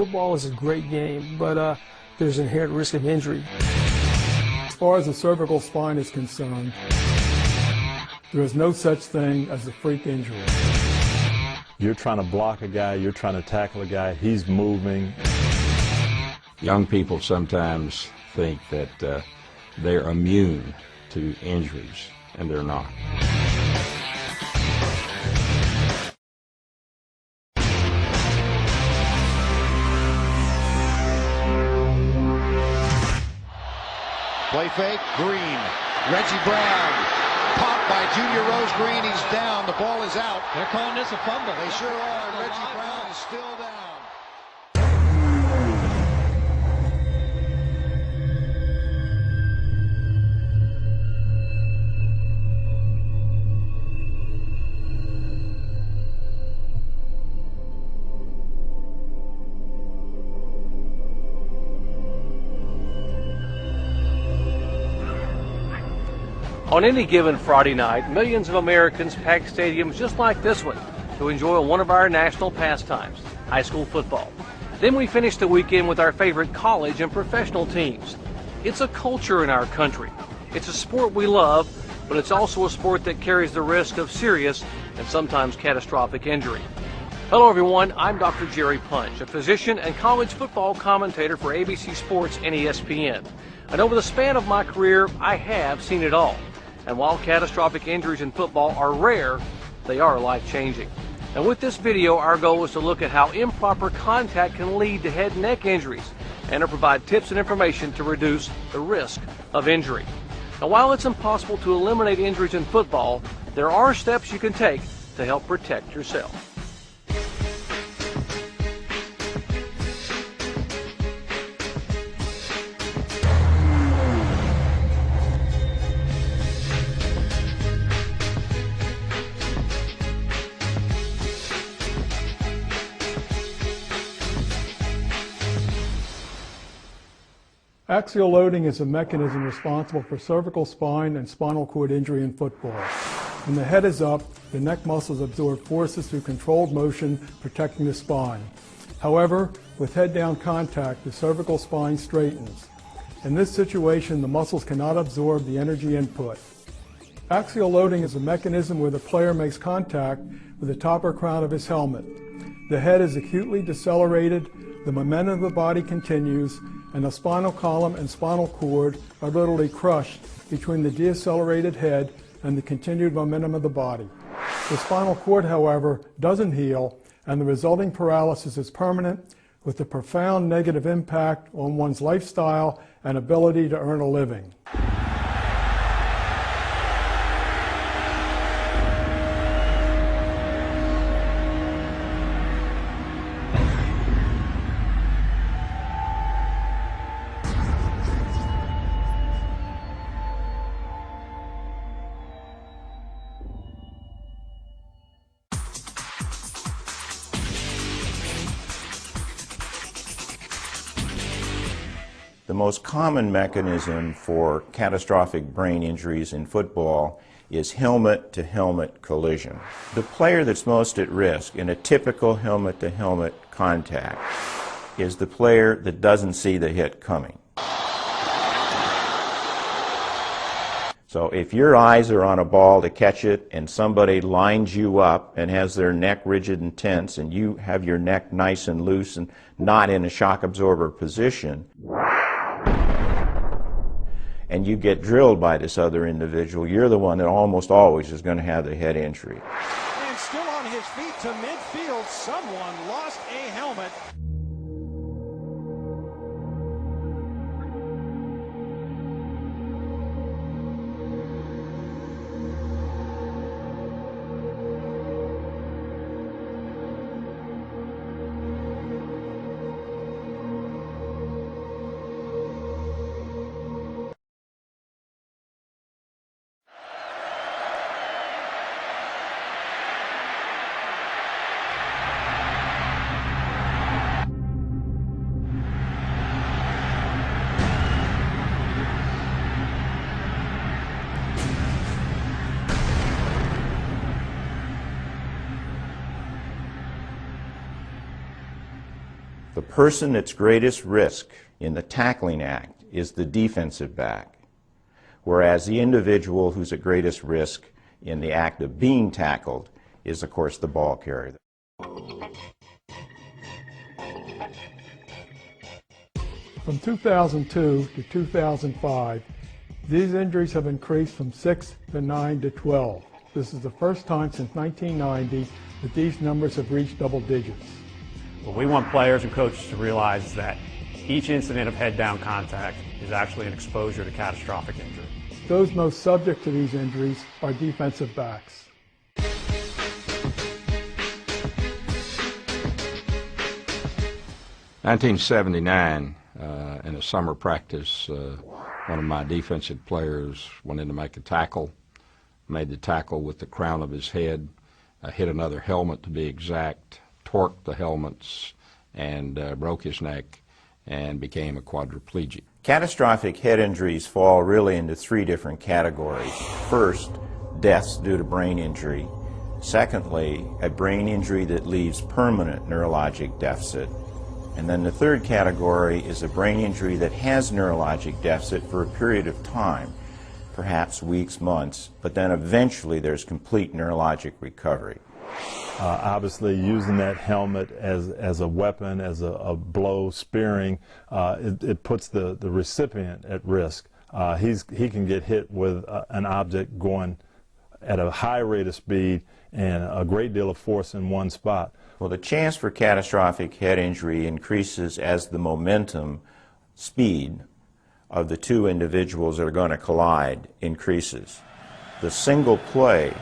football is a great game, but there's an inherent risk of injury. As far as the cervical spine is concerned, there is no such thing as a freak injury. You're trying to block a guy, you're trying to tackle a guy, he's moving. Young people sometimes think that they're immune to injuries, and they're not. Play fake, Green. Reggie Brown. Popped by Junior Rose Green. He's down. The ball is out. They're calling this a fumble. They sure are. Reggie Brown is still down. On any given Friday night, millions of Americans pack stadiums just like this one to enjoy one of our national pastimes, high school football. Then we finish the weekend with our favorite college and professional teams. It's a culture in our country. It's a sport we love, but it's also a sport that carries the risk of serious and sometimes catastrophic injury. Hello everyone, I'm Dr. Jerry Punch, a physician and college football commentator for ABC Sports and ESPN. And over the span of my career, I have seen it all. And while catastrophic injuries in football are rare, they are life-changing. And with this video, our goal is to look at how improper contact can lead to head and neck injuries and to provide tips and information to reduce the risk of injury. Now, while it's impossible to eliminate injuries in football, there are steps you can take to help protect yourself. Axial loading is a mechanism responsible for cervical spine and spinal cord injury in football. When the head is up, the neck muscles absorb forces through controlled motion, protecting the spine. However, with head-down contact, the cervical spine straightens. In this situation, the muscles cannot absorb the energy input. Axial loading is a mechanism where the player makes contact with the top or crown of his helmet. The head is acutely decelerated, the momentum of the body continues, and the spinal column and spinal cord are literally crushed between the decelerated head and the continued momentum of the body. The spinal cord, however, doesn't heal, and the resulting paralysis is permanent, with a profound negative impact on one's lifestyle and ability to earn a living. The most common mechanism for catastrophic brain injuries in football is helmet-to-helmet collision. The player that's most at risk in a typical helmet-to-helmet contact is the player that doesn't see the hit coming. So if your eyes are on a ball to catch it and somebody lines you up and has their neck rigid and tense and you have your neck nice and loose and not in a shock absorber position, and you get drilled by this other individual, you're the one that almost always is going to have the head injury. And still on his feet to midfield, someone lost a helmet. The person that's greatest risk in the tackling act is the defensive back, whereas the individual who's at greatest risk in the act of being tackled is, of course, the ball carrier. From 2002 to 2005, these injuries have increased from 6 to 9 to 12. This is the first time since 1990 that these numbers have reached double digits. Well, we want players and coaches to realize that each incident of head-down contact is actually an exposure to catastrophic injury. Those most subject to these injuries are defensive backs. In 1979, in a summer practice, one of my defensive players went in to make a tackle, made the tackle with the crown of his head, hit another helmet to be exact, torqued the helmets, and broke his neck and became a quadriplegic. Catastrophic head injuries fall really into three different categories. First, deaths due to brain injury. Secondly, a brain injury that leaves permanent neurologic deficit. And then the third category is a brain injury that has neurologic deficit for a period of time, perhaps weeks, months, but then eventually there's complete neurologic recovery. Obviously, using that helmet as a weapon, as a blow, spearing, it puts the recipient at risk. He can get hit with an object going at a high rate of speed and a great deal of force in one spot. Well, the chance for catastrophic head injury increases as the momentum, speed of the two individuals that are going to collide increases. The single play